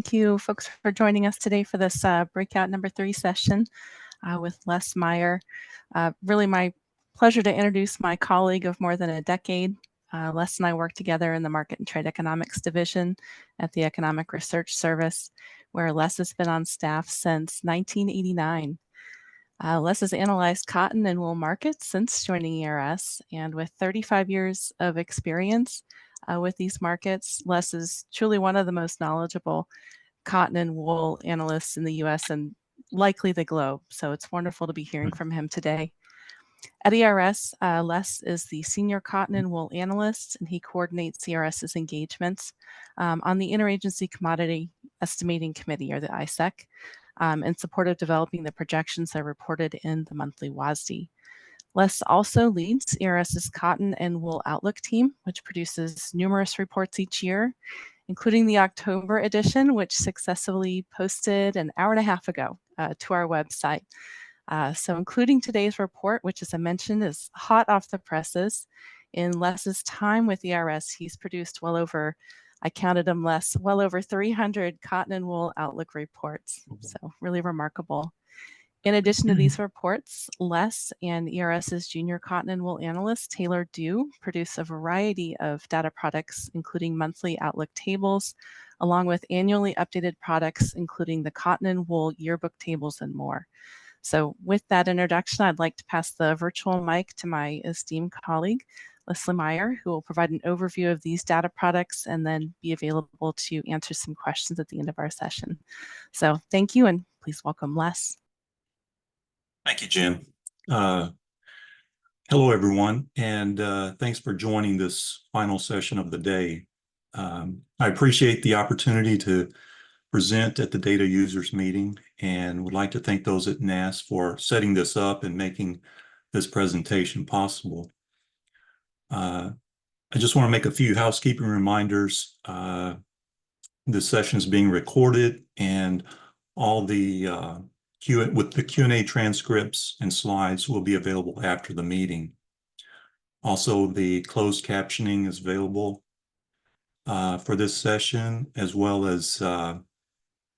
Thank you, folks, for joining us today for this breakout number 3 session with Les Meyer. Really my pleasure to introduce my colleague of more than a decade. Les and I work together in the Market and Trade Economics Division at the Economic Research Service, where Les has been on staff since 1989. Les has analyzed cotton and wool markets since joining ERS, and with 35 years of experience with these markets, Les is truly one of the most knowledgeable cotton and wool analysts in the US and likely the globe. So it's wonderful to be hearing from him today. At ERS, Les is the senior cotton and wool analyst, and he coordinates ERS's engagements on the Interagency Commodity Estimating Committee, or the ISEC, in support of developing the projections that are reported in the monthly WASDE. Les also leads ERS's Cotton and Wool Outlook team, which produces numerous reports each year, including the October edition, which successfully posted an hour and a half ago to our website. So including today's report, which as I mentioned is hot off the presses. In Les's time with ERS, he's produced well over, I counted them, Les, well over 300 cotton and wool outlook reports. So really remarkable. In addition to these reports, Les and ERS's junior cotton and wool analyst, Taylor Dew, produce a variety of data products, including monthly outlook tables, along with annually updated products, including the cotton and wool yearbook tables and more. So with that introduction, I'd like to pass the virtual mic to my esteemed colleague, Leslie Meyer, who will provide an overview of these data products and then be available to answer some questions at the end of our session. So thank you, and please welcome Les. Thank you, Jen. Hello, everyone, and thanks for joining this final session of the day. I appreciate the opportunity to present at the data users meeting and would like to thank those at NAS for setting this up and making this presentation possible. I just want to make a few housekeeping reminders. This session is being recorded, and all the Q&A transcripts and slides will be available after the meeting. Also, the closed captioning is available for this session, as well as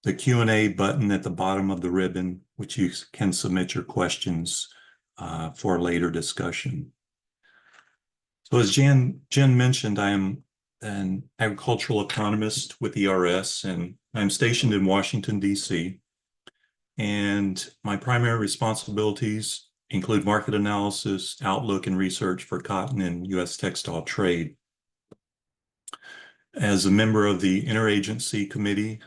the Q&A button at the bottom of the ribbon, which you can submit your questions for later discussion. So as Jen mentioned, I am an agricultural economist with ERS, and I'm stationed in Washington, D.C. And my primary responsibilities include market analysis, outlook, and research for cotton and U.S. textile trade. As a member of the Interagency Committee,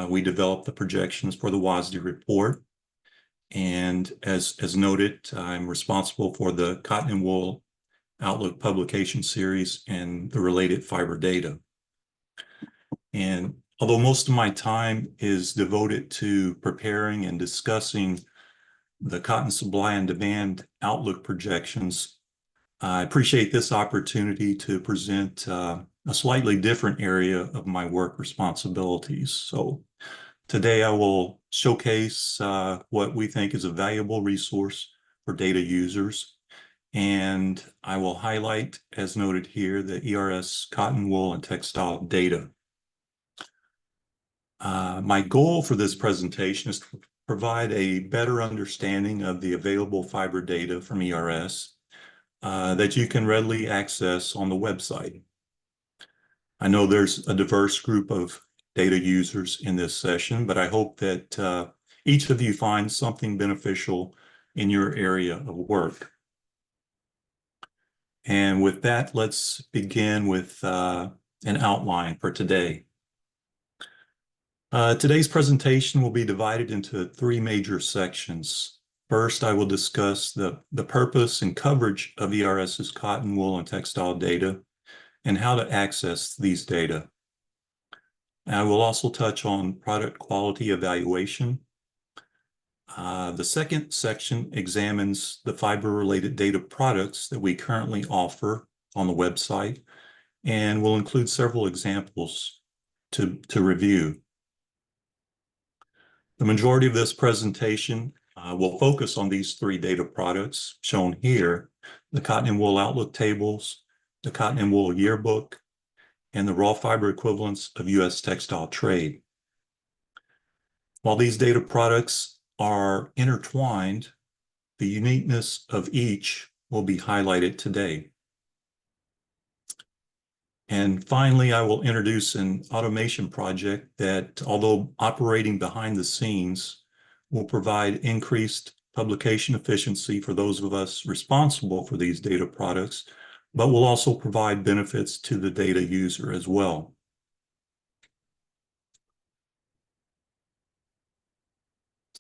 we developed the projections for the WASDE report. And as noted, I'm responsible for the Cotton and Wool Outlook publication series and the related fiber data. And although most of my time is devoted to preparing and discussing the cotton supply and demand outlook projections, I appreciate this opportunity to present a slightly different area of my work responsibilities. So today I will showcase what we think is a valuable resource for data users. And I will highlight, as noted here, the ERS cotton, wool, and textile data. My goal for this presentation is to provide a better understanding of the available fiber data from ERS that you can readily access on the website. I know there's a diverse group of data users in this session, but I hope that each of you finds something beneficial in your area of work. And with that, let's begin with an outline for today. Today's presentation will be divided into 3 major sections. First, I will discuss the purpose and coverage of ERS's cotton, wool, and textile data and how to access these data. I will also touch on product quality evaluation. The second section examines the fiber-related data products that we currently offer on the website and will include several examples to review. The majority of this presentation will focus on these 3 data products shown here: the cotton and wool outlook tables, the cotton and wool yearbook, and the raw fiber equivalents of U.S. textile trade. While these data products are intertwined, the uniqueness of each will be highlighted today. And finally, I will introduce an automation project that, although operating behind the scenes, will provide increased publication efficiency for those of us responsible for these data products, but will also provide benefits to the data user as well.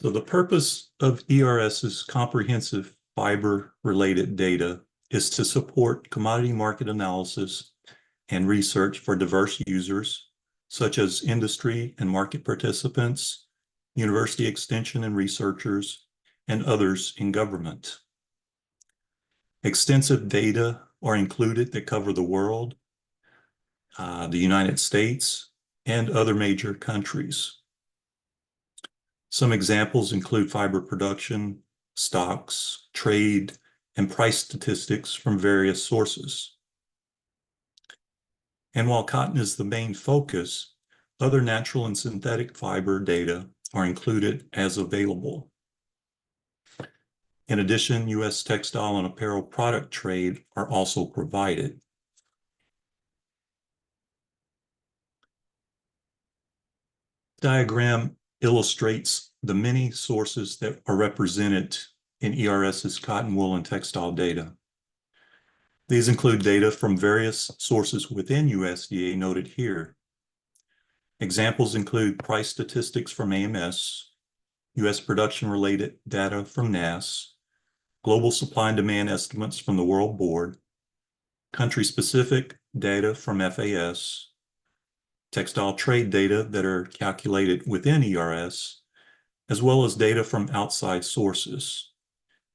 So the purpose of ERS's comprehensive fiber-related data is to support commodity market analysis and research for diverse users, such as industry and market participants, university extension and researchers, and others in government. Extensive data are included that cover the world, the United States, and other major countries. Some examples include fiber production, stocks, trade, and price statistics from various sources. And while cotton is the main focus, other natural and synthetic fiber data are included as available. In addition, U.S. textile and apparel product trade are also provided. Diagram illustrates the many sources that are represented in ERS's cotton, wool, and textile data. These include data from various sources within USDA noted here. Examples include price statistics from AMS, U.S. production-related data from NAS, global supply and demand estimates from the World Board, country-specific data from FAS, textile trade data that are calculated within ERS, as well as data from outside sources.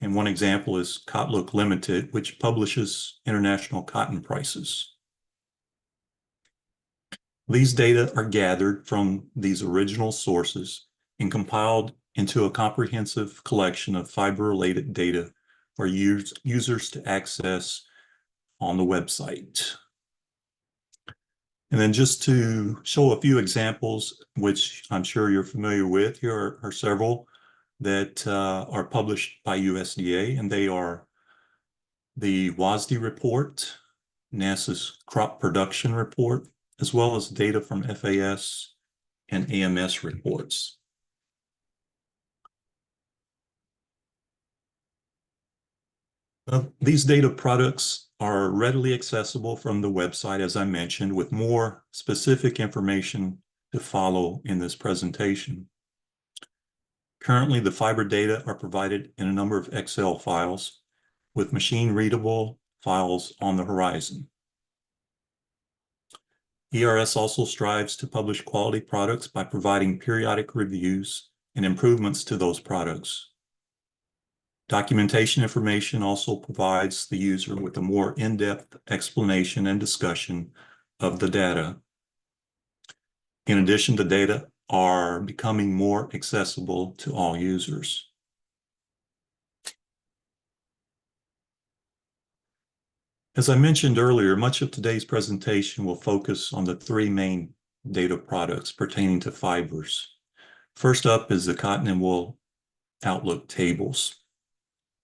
And one example is Cotlook Limited, which publishes international cotton prices. These data are gathered from these original sources and compiled into a comprehensive collection of fiber-related data for users to access on the website. And then just to show a few examples, which I'm sure you're familiar with, here are several that are published by USDA, and they are the WSDA report, NASA's crop production report, as well as data from FAS and AMS reports. These data products are readily accessible from the website, as I mentioned, with more specific information to follow in this presentation. Currently, the fiber data are provided in a number of Excel files with machine-readable files on the horizon. ERS also strives to publish quality products by providing periodic reviews and improvements to those products. Documentation information also provides the user with a more in-depth explanation and discussion of the data. In addition, the data are becoming more accessible to all users. As I mentioned earlier, much of today's presentation will focus on the three main data products pertaining to fibers. First up is the cotton and wool outlook tables.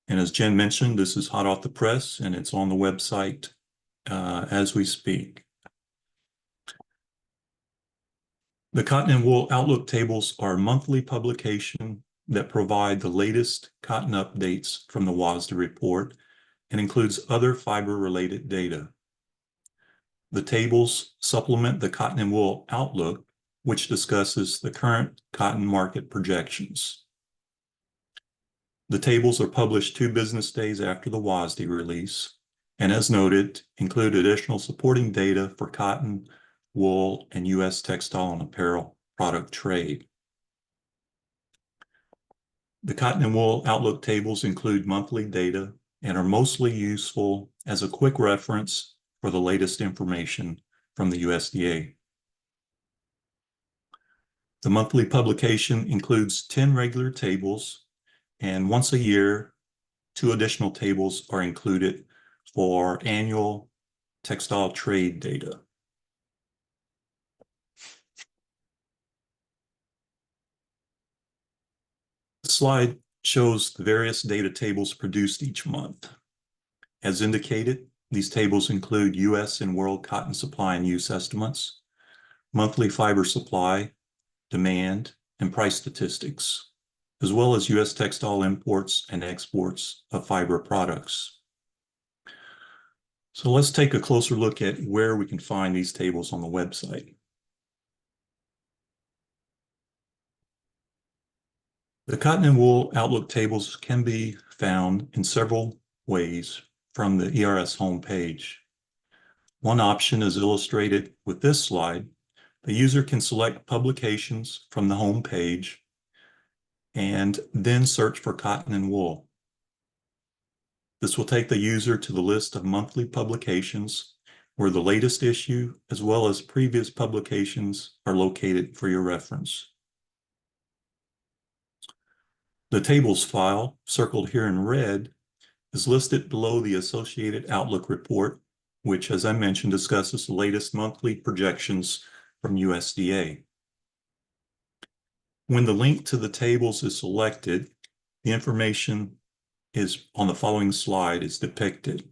And as Jen mentioned, this is hot off the press and it's on the website as we speak. The cotton and wool outlook tables are a monthly publication that provide the latest cotton updates from the WSDA report and includes other fiber-related data. The tables supplement the cotton and wool outlook, which discusses the current cotton market projections. The tables are published 2 business days after the WSDA release, and as noted, include additional supporting data for cotton, wool, and U.S. textile and apparel product trade. The cotton and wool outlook tables include monthly data and are mostly useful as a quick reference for the latest information from the USDA. The monthly publication includes 10 regular tables, and once a year, 2 additional tables are included for annual textile trade data. This slide shows the various data tables produced each month. As indicated, these tables include U.S. and world cotton supply and use estimates, monthly fiber supply, demand, and price statistics, as well as U.S. textile imports and exports of fiber products. So let's take a closer look at where we can find these tables on the website. The cotton and wool outlook tables can be found in several ways from the ERS homepage. One option is illustrated with this slide. The user can select publications from the home page and then search for cotton and wool. This will take the user to the list of monthly publications where the latest issue as well as previous publications are located for your reference. The tables file, circled here in red, is listed below the associated Outlook report, which, as I mentioned, discusses the latest monthly projections from USDA. When the link to the tables is selected, the information is on the following slide is depicted.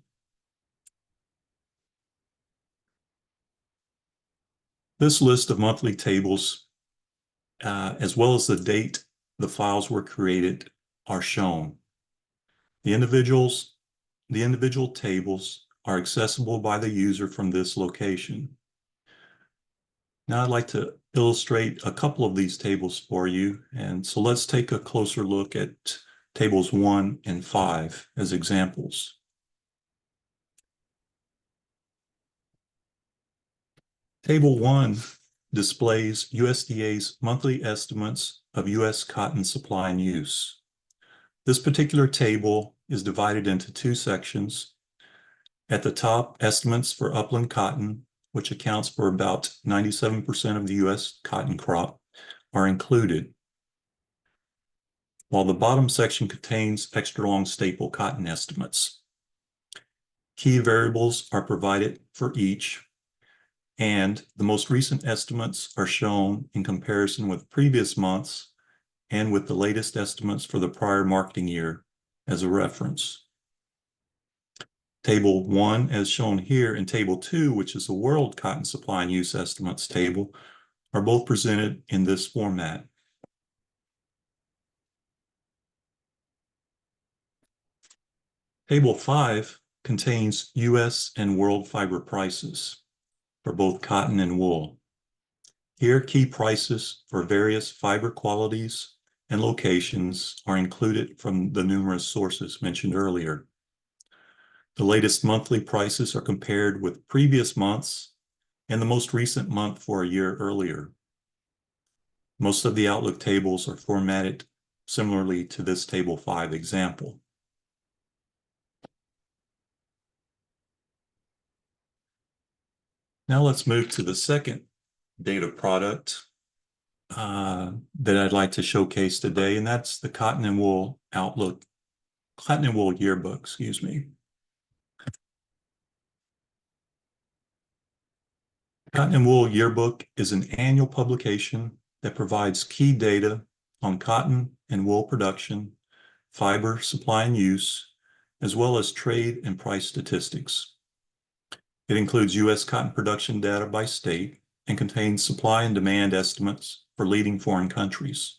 This list of monthly tables, as well as the date the files were created, are shown. The individual tables are accessible by the user from this location. Now I'd like to illustrate a couple of these tables for you. And so let's take a closer look at tables 1 and 5 as examples. Table 1 displays USDA's monthly estimates of U.S. cotton supply and use. This particular table is divided into two sections. At the top, estimates for upland cotton, which accounts for about 97% of the U.S. cotton crop, are included, while the bottom section contains extra long staple cotton estimates. Key variables are provided for each, and the most recent estimates are shown in comparison with previous months and with the latest estimates for the prior marketing year as a reference. Table 1, as shown here, and Table 2, which is the World Cotton Supply and Use Estimates table, are both presented in this format. Table 5 contains U.S. and world fiber prices for both cotton and wool. Here, key prices for various fiber qualities and locations are included from the numerous sources mentioned earlier. The latest monthly prices are compared with previous months and the most recent month for a year earlier. Most of the Outlook tables are formatted similarly to this Table 5 example. Now let's move to the second data product that I'd like to showcase today, and that's the Cotton and Wool Outlook, Cotton and Wool Yearbook, excuse me. Cotton and Wool Yearbook is an annual publication that provides key data on cotton and wool production, fiber supply and use, as well as trade and price statistics. It includes U.S. cotton production data by state and contains supply and demand estimates for leading foreign countries.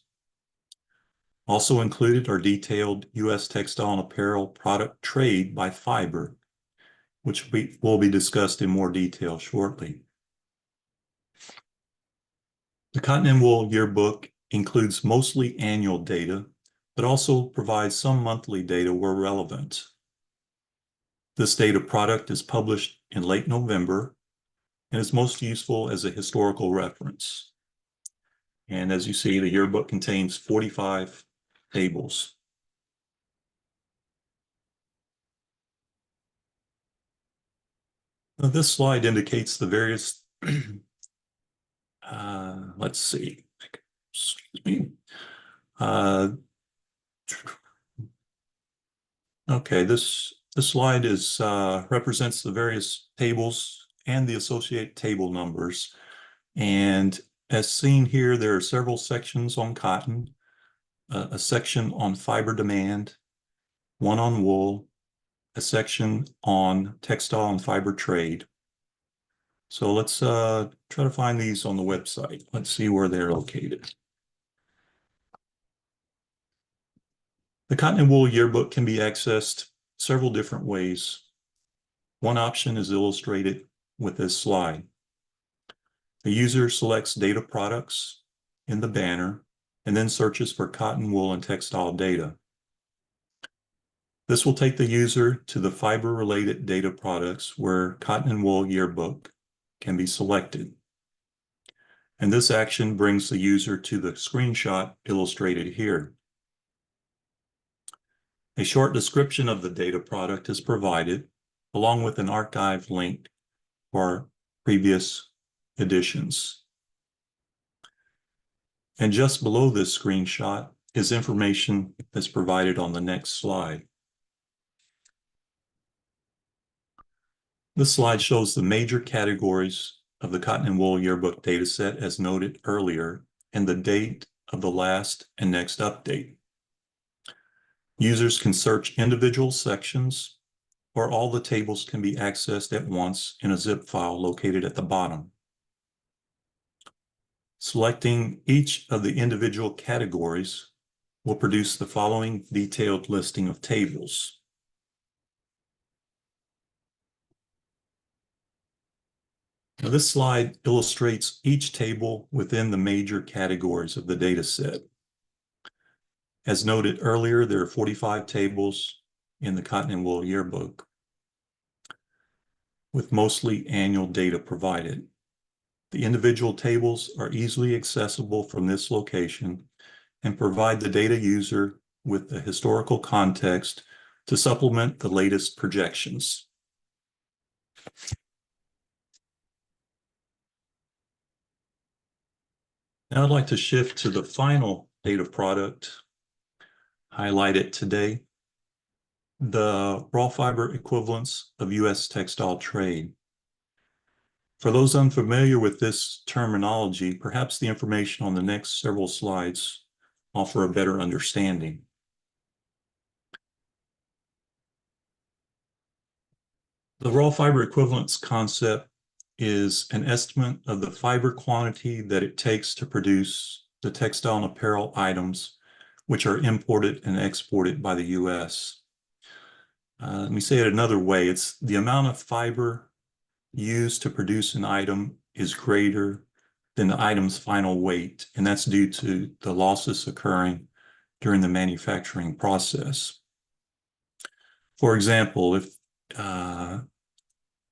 Also included are detailed U.S. textile and apparel product trade by fiber, which will be discussed in more detail shortly. The Cotton and Wool Yearbook includes mostly annual data, but also provides some monthly data where relevant. This data product is published in late November and is most useful as a historical reference. And as you see, the yearbook contains 45 tables. Now, this slide indicates the various, let's see, excuse me. Okay, this slide represents the various tables and the associated table numbers. And as seen here, there are several sections on cotton. a section on fiber demand, one on wool, a section on textile and fiber trade. So let's try to find these on the website. Let's see where they're located. The Cotton and Wool Yearbook can be accessed several different ways. One option is illustrated with this slide. The user selects data products in the banner and then searches for cotton, wool, and textile data. This will take the user to the fiber-related data products where Cotton and Wool Yearbook can be selected. And this action brings the user to the screenshot illustrated here. A short description of the data product is provided, along with an archive link for previous editions. And just below this screenshot is information that's provided on the next slide. This slide shows the major categories of the Cotton and Wool Yearbook dataset as noted earlier and the date of the last and next update. Users can search individual sections, or all the tables can be accessed at once in a zip file located at the bottom. Selecting each of the individual categories will produce the following detailed listing of tables. Now, this slide illustrates each table within the major categories of the data set. As noted earlier, there are 45 tables in the Cotton and Wool Yearbook, with mostly annual data provided. The individual tables are easily accessible from this location and provide the data user with the historical context to supplement the latest projections. Now I'd like to shift to the final data product highlighted today, the raw fiber equivalents of U.S. textile trade. For those unfamiliar with this terminology, perhaps the information on the next several slides offer a better understanding. The raw fiber equivalence concept is an estimate of the fiber quantity that it takes to produce the textile and apparel items which are imported and exported by the U.S. Let me say it another way. It's the amount of fiber used to produce an item is greater than the item's final weight, and that's due to the losses occurring during the manufacturing process. For example,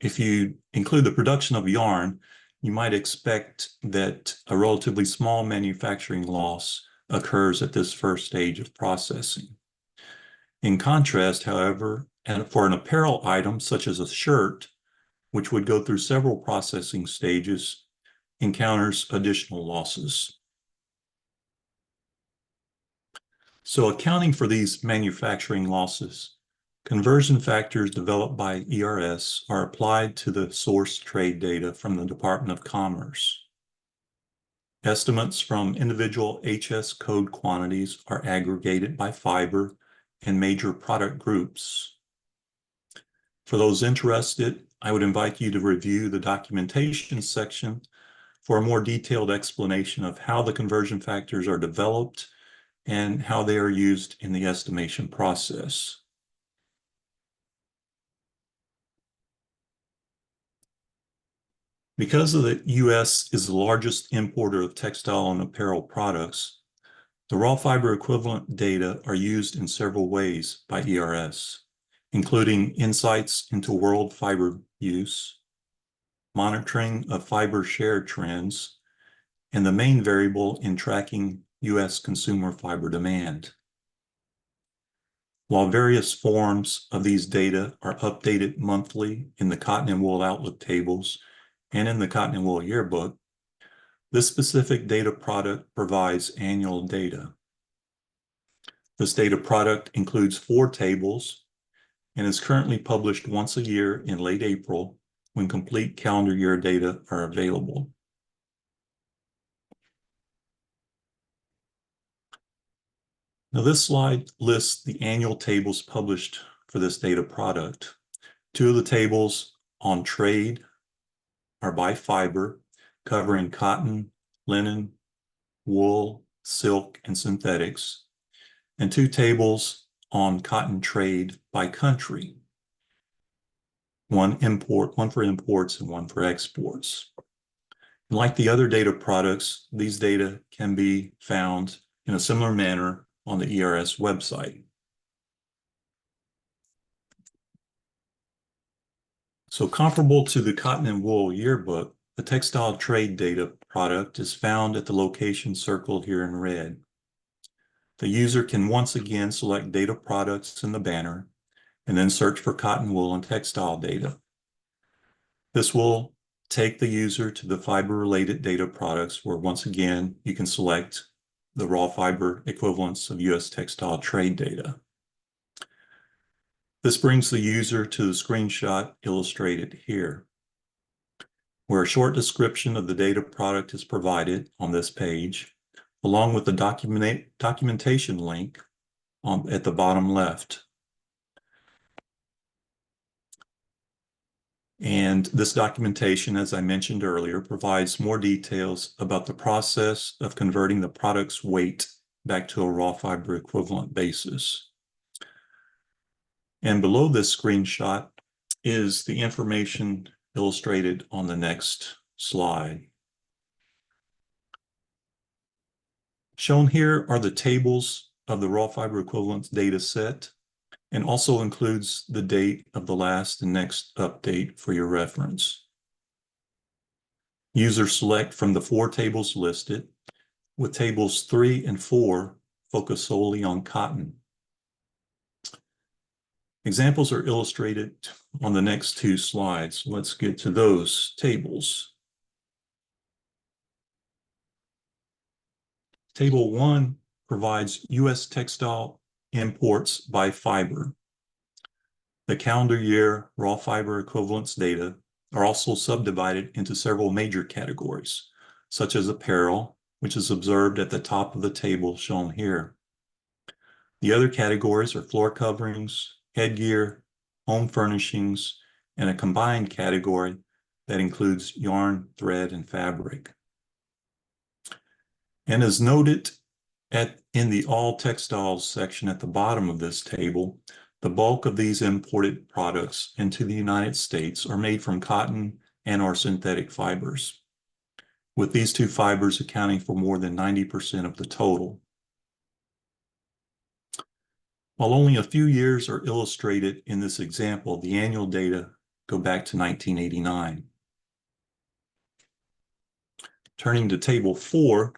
if you include the production of yarn, you might expect that a relatively small manufacturing loss occurs at this first stage of processing. In contrast, however, and for an apparel item such as a shirt, which would go through several processing stages, encounters additional losses. So accounting for these manufacturing losses, conversion factors developed by ERS are applied to the source trade data from the Department of Commerce. Estimates from individual HS code quantities are aggregated by fiber and major product groups. For those interested, I would invite you to review the documentation section for a more detailed explanation of how the conversion factors are developed and how they are used in the estimation process. Because the U.S. is the largest importer of textile and apparel products, the raw fiber equivalent data are used in several ways by ERS, including insights into world fiber use, monitoring of fiber share trends, and the main variable in tracking U.S. consumer fiber demand. While various forms of these data are updated monthly in the Cotton and Wool Outlook tables and in the Cotton and Wool Yearbook, this specific data product provides annual data. This data product includes 4 tables and is currently published once a year in late April when complete calendar year data are available. Now this slide lists the annual tables published for this data product. Two of the tables on trade are by fiber, covering cotton, linen, wool, silk, and synthetics, and two tables on cotton trade by country. One for imports and one for exports. And like the other data products, these data can be found in a similar manner on the ERS website. So comparable to the cotton and wool yearbook, the textile trade data product is found at the location circled here in red. The user can once again select data products in the banner and then search for cotton, wool, and textile data. This will take the user to the fiber-related data products where once again you can select the raw fiber equivalents of U.S. textile trade data. This brings the user to the screenshot illustrated here, where a short description of the data product is provided on this page, along with the documentation link at the bottom left. And this documentation, as I mentioned earlier, provides more details about the process of converting the product's weight back to a raw fiber equivalent basis. And below this screenshot is the information illustrated on the next slide. Shown here are the tables of the raw fiber equivalence data set, and also includes the date of the last and next update for your reference. Users select from the 4 tables listed, with tables 3 and 4 focus solely on cotton. Examples are illustrated on the next 2 slides. Let's get to those tables. Table 1 provides U.S. textile imports by fiber. The calendar year raw fiber equivalence data are also subdivided into several major categories, such as apparel, which is observed at the top of the table shown here. The other categories are floor coverings, headgear, home furnishings, and a combined category that includes yarn, thread, and fabric. And as noted in the all textiles section at the bottom of this table, the bulk of these imported products into the United States are made from cotton and/or synthetic fibers, with these 2 fibers accounting for more than 90% of the total. While only a few years are illustrated in this example, the annual data go back to 1989. Turning to Table 4,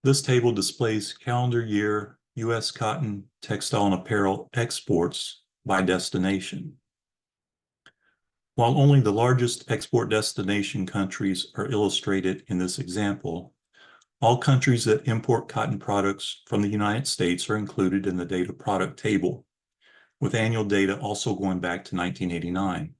this table displays calendar year U.S. cotton, textile, and apparel exports by destination. While only the largest export destination countries are illustrated in this example, all countries that import cotton products from the United States are included in the data product table, with annual data also going back to 1989.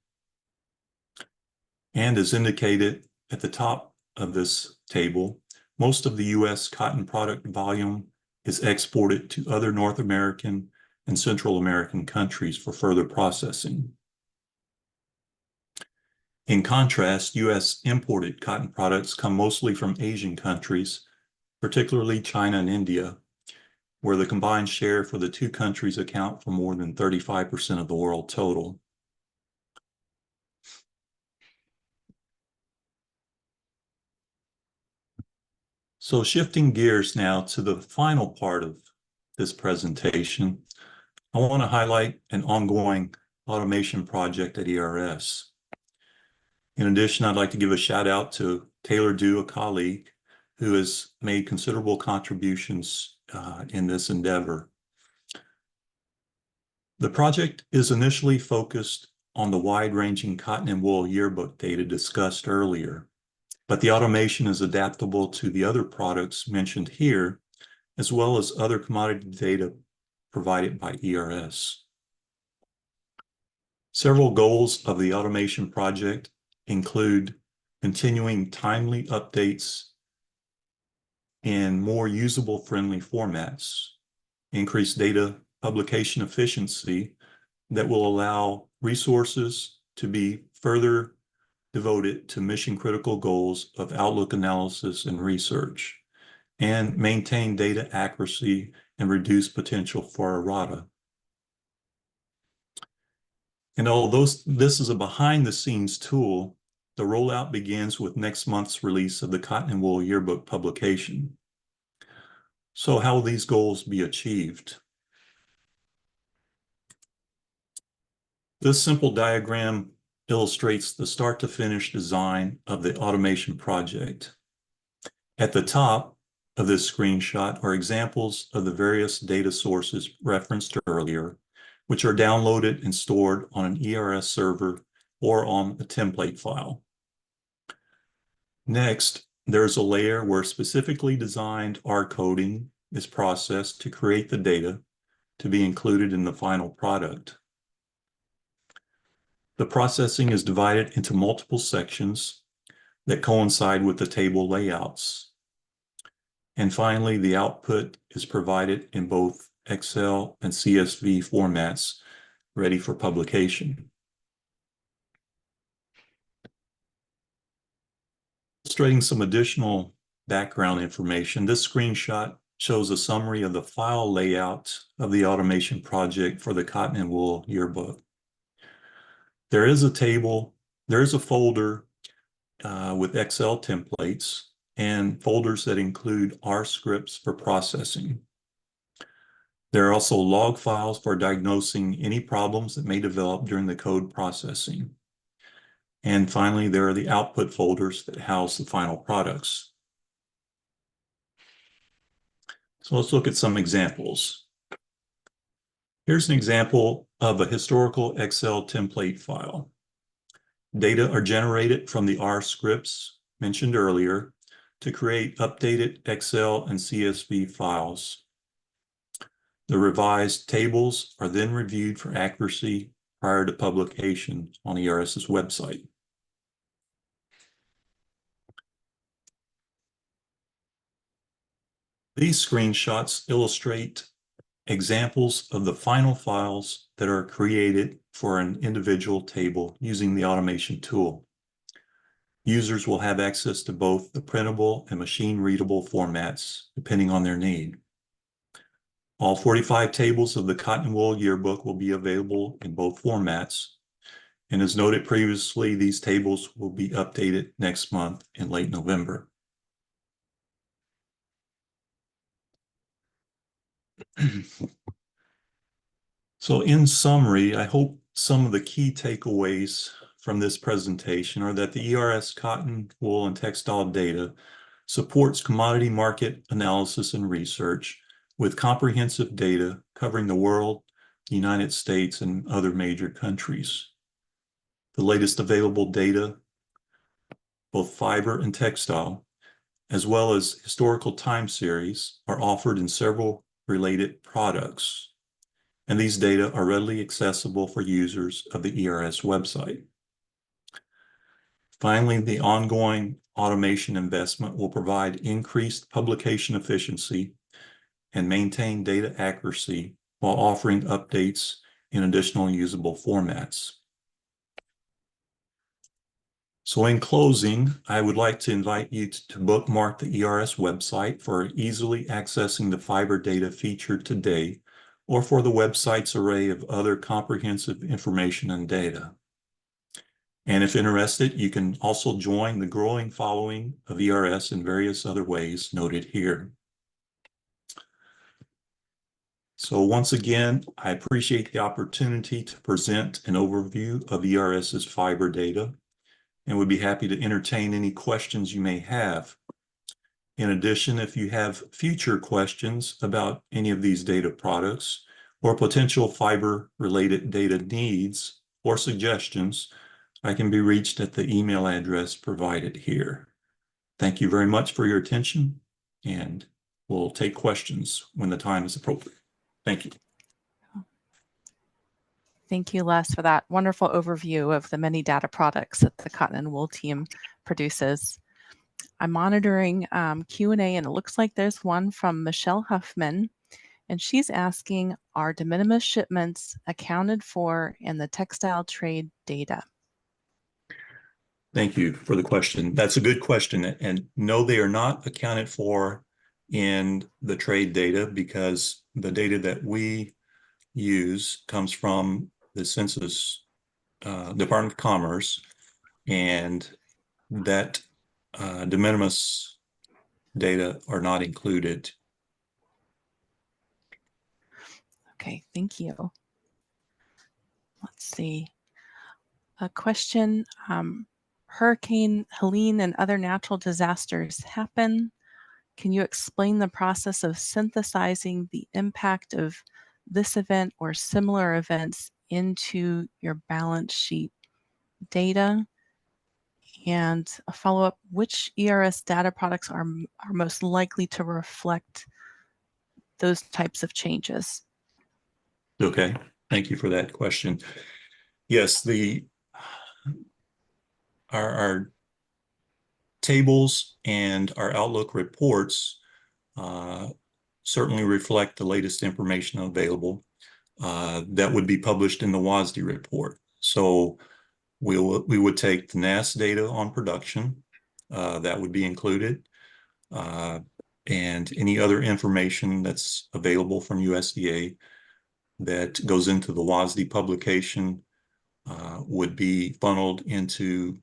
And as indicated at the top of this table, most of the U.S. cotton product volume is exported to other North American and Central American countries for further processing. In contrast, U.S. imported cotton products come mostly from Asian countries, particularly China and India, where the combined share for the 2 countries account for more than 35% of the world total. So shifting gears now to the final part of this presentation, I want to highlight an ongoing automation project at ERS. In addition, I'd like to give a shout out to Taylor Dew, a colleague, who has made considerable contributions in this endeavor. The project is initially focused on the wide-ranging cotton and wool yearbook data discussed earlier, but the automation is adaptable to the other products mentioned here, as well as other commodity data provided by ERS. Several goals of the automation project include continuing timely updates in more usable friendly formats, increase data publication efficiency that will allow resources to be further devoted to mission critical goals of outlook analysis and research, and maintain data accuracy and reduce potential for errata. And although this is a behind the scenes tool, the rollout begins with next month's release of the Cotton and Wool Yearbook publication. So how will these goals be achieved? This simple diagram illustrates the start to finish design of the automation project. At the top of this screenshot are examples of the various data sources referenced earlier, which are downloaded and stored on an ERS server or on a template file. Next, there's a layer where specifically designed R coding is processed to create the data to be included in the final product. The processing is divided into multiple sections that coincide with the table layouts. And finally, the output is provided in both Excel and CSV formats ready for publication. Illustrating some additional background information, this screenshot shows a summary of the file layout of the automation project for the Cotton and Wool Yearbook. There is a table, there is a folder with Excel templates and folders that include R scripts for processing. There are also log files for diagnosing any problems that may develop during the code processing. And finally, there are the output folders that house the final products. So let's look at some examples. Here's an example of a historical Excel template file. Data are generated from the R scripts mentioned earlier to create updated Excel and CSV files. The revised tables are then reviewed for accuracy prior to publication on ERS's website. These screenshots illustrate examples of the final files that are created for an individual table using the automation tool. Users will have access to both the printable and machine-readable formats, depending on their need. All 45 tables of the Cotton and Wool Yearbook will be available in both formats. And as noted previously, these tables will be updated next month in late November. So in summary, I hope some of the key takeaways from this presentation are that the ERS cotton, wool, and textile data supports commodity market analysis and research with comprehensive data covering the world, the United States, and other major countries. The latest available data, both fiber and textile, as well as historical time series, are offered in several related products. And these data are readily accessible for users of the ERS website. Finally, the ongoing automation investment will provide increased publication efficiency and maintain data accuracy while offering updates in additional usable formats. So in closing, I would like to invite you to bookmark the ERS website for easily accessing the fiber data featured today, or for the website's array of other comprehensive information and data. And if interested, you can also join the growing following of ERS in various other ways noted here. So once again, I appreciate the opportunity to present an overview of ERS's fiber data, and would be happy to entertain any questions you may have. In addition, if you have future questions about any of these data products or potential fiber-related data needs or suggestions, I can be reached at the email address provided here. Thank you very much for your attention, and we'll take questions when the time is appropriate. Thank you. Thank you, Les, for that wonderful overview of the many data products that the Cotton and Wool team produces. I'm monitoring Q&A, and it looks like there's one from Michelle Huffman, and she's asking, are de minimis shipments accounted for in the textile trade data? Thank you for the question. That's a good question. And no, they are not accounted for in the trade data because the data that we use comes from the Census Department of Commerce, and that de minimis data are not included. Okay, thank you. Let's see. A question, Hurricane Helene and other natural disasters happen. Can you explain the process of synthesizing the impact of this event or similar events into your balance sheet data? And a follow-up, which ERS data products are most likely to reflect those types of changes? Okay, thank you for that question. Yes, our tables and our Outlook reports certainly reflect the latest information available that would be published in the WASDE report. So we would take the NAS data on production, that would be included, and any other information that's available from USDA that goes into the WASDE publication would be funneled into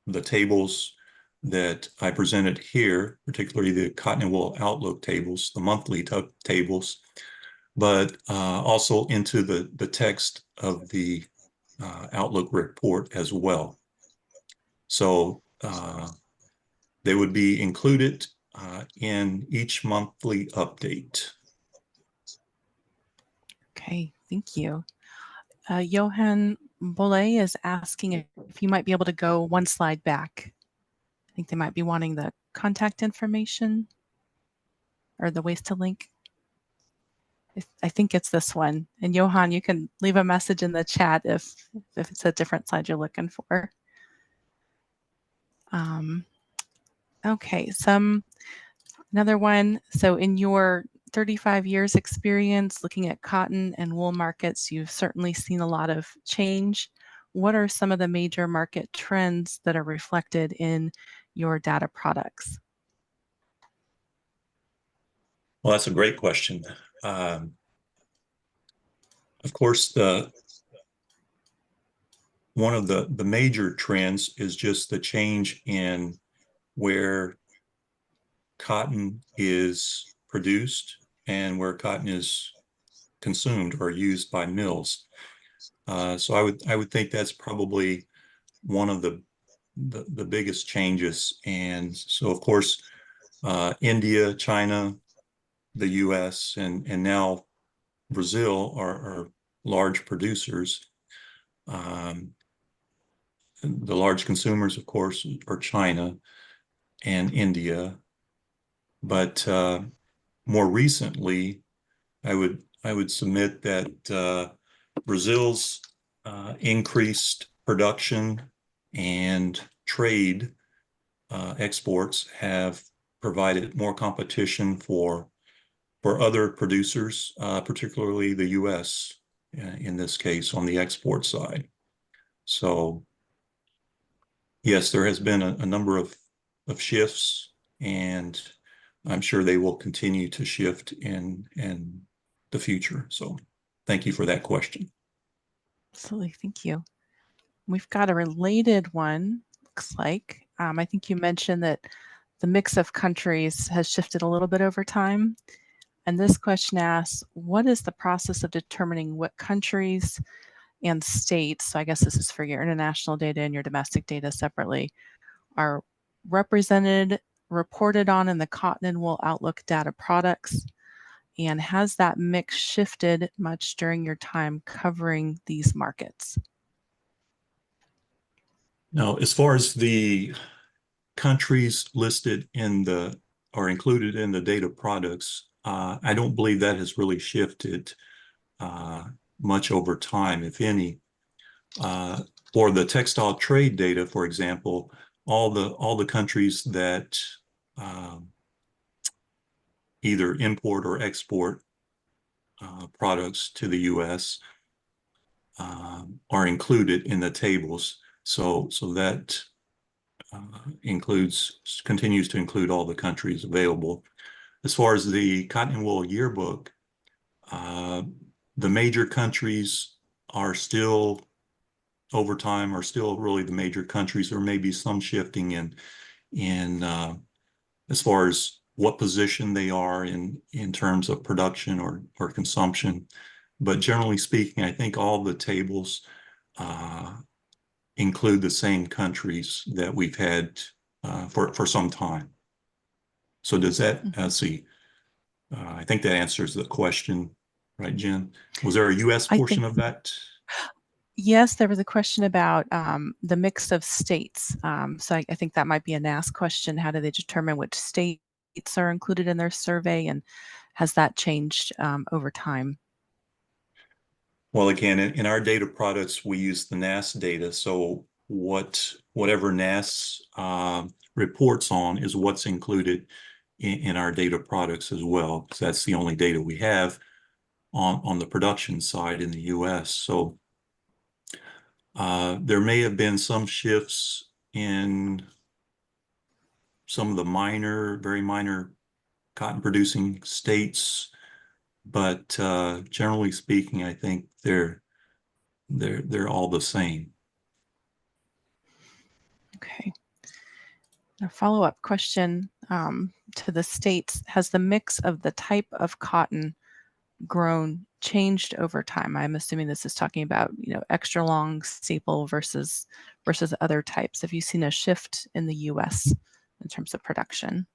the tables that I presented here, particularly the cotton and wool outlook tables, the monthly tables, but also into the text of the outlook report as well. So they would be included in each monthly update. Okay, thank you. Johan Bolle is asking if you might be able to go one slide back. I think they might be wanting the contact information or the ways to link. I think it's this one. And Johan, you can leave a message in the chat if it's a different slide you're looking for. Okay, another one. So in your 35 years experience looking at cotton and wool markets, you've certainly seen a lot of change. What are some of the major market trends that are reflected in your data products? Well, that's a great question. Of course, one of the major trends is just the change in where cotton is produced and where cotton is consumed or used by mills. So I would think that's probably one of the biggest changes. And so, of course, India, China, the U.S., and now Brazil are large producers. The large consumers, of course, are China and India. But more recently, I would submit that Brazil's increased production and trade exports have provided more competition for other producers, particularly the U.S. In this case on the export side. So yes, there has been a number of shifts, and I'm sure they will continue to shift in the future. So thank you for that question. Absolutely, thank you. We've got a related one, looks like. I think you mentioned that the mix of countries has shifted a little bit over time. And this question asks, what is the process of determining what countries and states, so I guess this is for your international data and your domestic data separately, are represented, reported on in the cotton and wool outlook data products? And has that mix shifted much during your time covering these markets? Now, as far as the countries listed in or included in the data products, I don't believe that has really shifted much over time, if any. For the textile trade data, for example, all the countries that either import or export products to the U.S. Are included in the tables. So that continues to include all the countries available. As far as the Cotton and Wool Yearbook, the major countries are still, over time, are still really the major countries. There may be some shifting in as far as what position they are in terms of production or consumption. But generally speaking, I think all the tables include the same countries that we've had for some time. So does that, see, I think that answers the question, right, Jen? Was there a US I portion think, of that? yes, there was a question about the mix of states. So I think that might be a NAS question. How do they determine which states are included in their survey, and has that changed over time? Well, again, in our data products, we use the NAS data. So whatever NAS reports on is what's included in our data products as well, because that's the only data we have on the production side in the US. So there may have been some shifts in some of the very minor cotton producing states, but generally speaking, I think they're all the same. Okay. A follow-up question to the states: has the mix of the type of cotton grown changed over time? I'm assuming this is talking about, extra long staple versus other types. Have you seen a shift in the US in terms of production?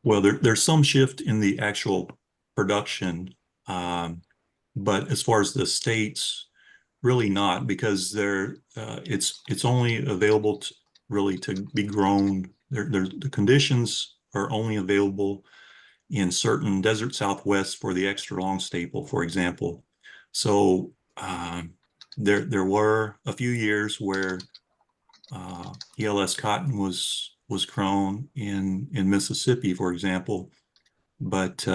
Well, there's some shift in the actual production, but as far as the states, really not, because it's only available really to be grown. The conditions are only available in certain desert Southwest for the extra long staple, for example. So there were a few years where ELS cotton was grown in Mississippi, for example, but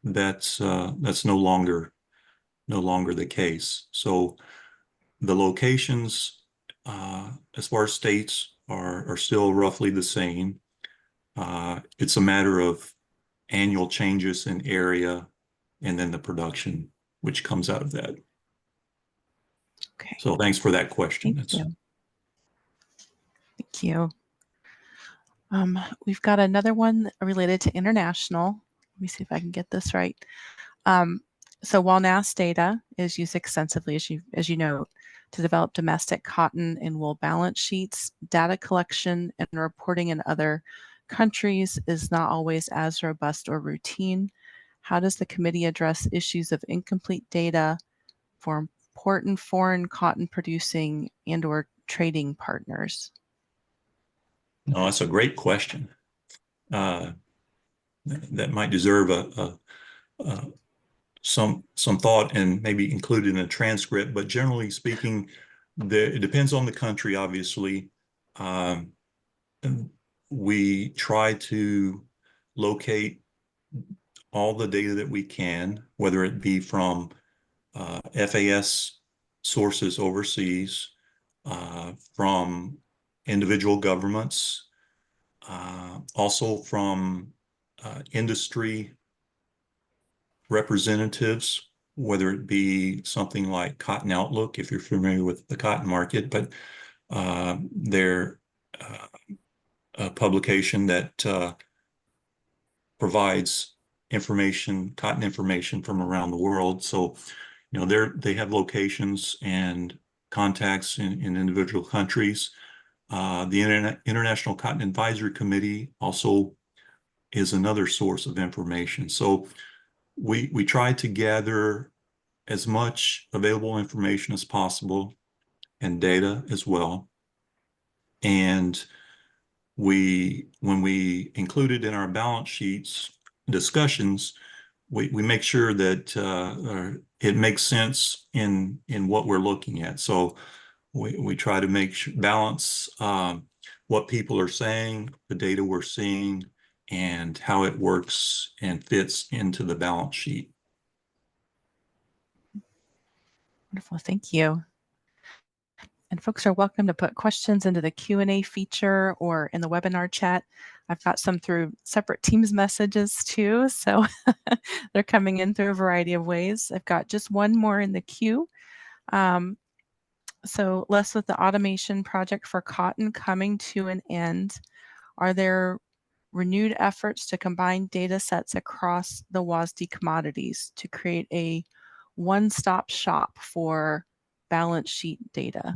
that's no longer the case. So the locations, as far as states, are still roughly the same. It's a matter of annual changes in area and then the production which comes out of that. Okay. So thanks for that question. Thank you. Thank you. We've got another one related to international. Let me see if I can get this right. So while NAS data is used extensively, as you know, to develop domestic cotton and wool balance sheets, data collection and reporting in other countries is not always as robust or routine. How does the committee address issues of incomplete data for important foreign cotton producing and/or trading partners? No, that's a great question. That might deserve some thought and maybe included in a transcript. But generally speaking, it depends on the country, obviously. And we try to locate all the data that we can, whether it be from FAS sources overseas, from individual governments, also from industry representatives, whether it be something like Cotton Outlook, if you're familiar with the cotton market, but they're a publication that provides cotton information from around the world. So, they have locations and contacts in individual countries. The International Cotton Advisory Committee also is another source of information. So we try to gather as much available information as possible and data as well. And when we include it in our balance sheets discussions, we make sure that it makes sense in what we're looking at. So we try to balance what people are saying, the data we're seeing, and how it works and fits into the balance sheet. Wonderful, thank you. And folks are welcome to put questions into the Q&A feature or in the webinar chat. I've got some through separate Teams messages too, so they're coming in through a variety of ways. I've got just one more in the queue. So Les, with the automation project for cotton coming to an end, are there renewed efforts to combine data sets across the WASD commodities to create a one-stop shop for balance sheet data?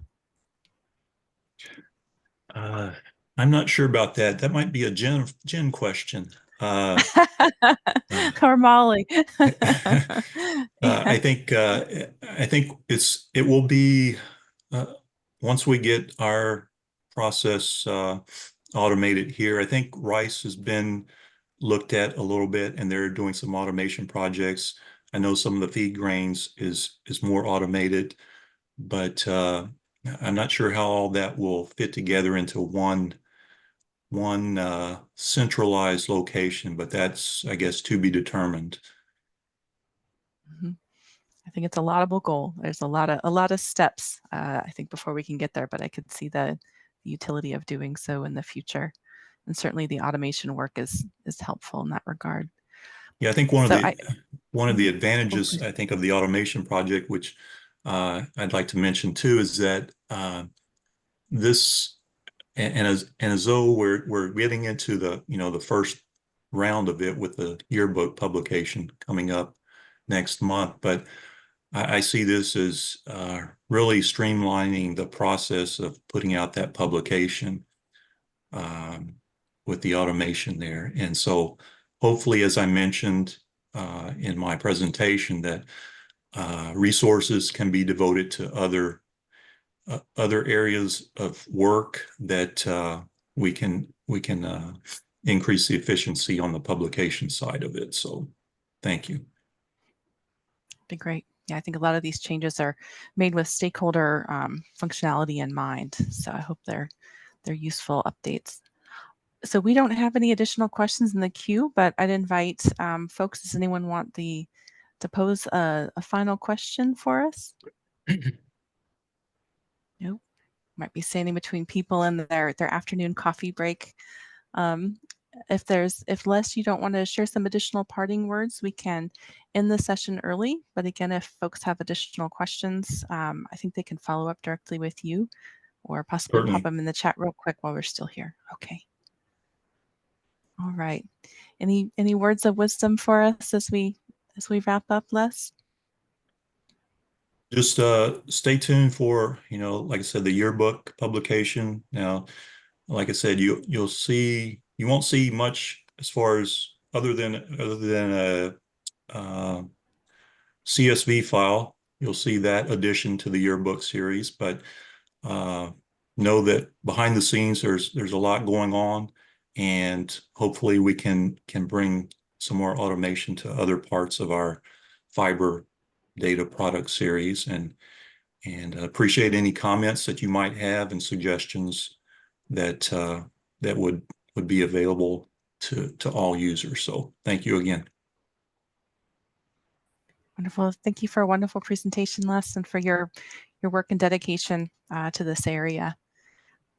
I'm not sure about that. That might be a Jen question. Karmali. I think it will be once we get our process automated here. I think rice has been looked at a little bit, and they're doing some automation projects. I know some of the feed grains is more automated, but I'm not sure how all that will fit together into one centralized location, but that's, I guess, to be determined. Mhm. I think it's a laudable goal. There's a lot of steps, I think, before we can get there, but I could see the utility of doing so in the future. And certainly the automation work is helpful in that regard. Yeah, I think So one of the oh, advantages, please. I think, of the automation project, which I'd like to mention too, is that this and as though we're getting into the the first round of it with the yearbook publication coming up next month, but I see this as really streamlining the process of putting out that publication with the automation there. And so hopefully, as I mentioned in my presentation, that resources can be devoted to other areas of work that we can increase the efficiency on the publication side of it. So thank you. Be great. Yeah, I think a lot of these changes are made with stakeholder functionality in mind. So I hope they're useful updates. So we don't have any additional questions in the queue, but I'd invite folks, does anyone want to pose a final question for us? Nope. Might be standing between people in their afternoon coffee break. If Les, you don't want to share some additional parting words, we can end the session early. But again, if folks have additional questions, I think they can follow up directly with you or possibly pop Certainly. them in the chat real quick while we're still here. Okay. All right. Any words of wisdom for us as we wrap up, Les? Just stay tuned for, like I said, the yearbook publication. Now, like I said, you won't see much as far as other than a CSV file. You'll see that addition to the yearbook series, but know that behind the scenes there's a lot going on, and hopefully we can bring some more automation to other parts of our fiber data product series, and appreciate any comments that you might have and suggestions that that would be available to all users. So thank you again. Wonderful. Thank you for a wonderful presentation, Les, and for your work and dedication to this area.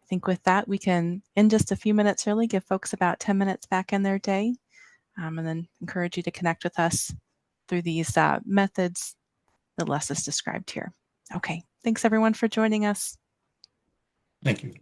I think with that, we can end just a few minutes early, give folks about 10 minutes back in their day, and then encourage you to connect with us through these methods that Les has described here. Okay, thanks everyone for joining us. Thank you.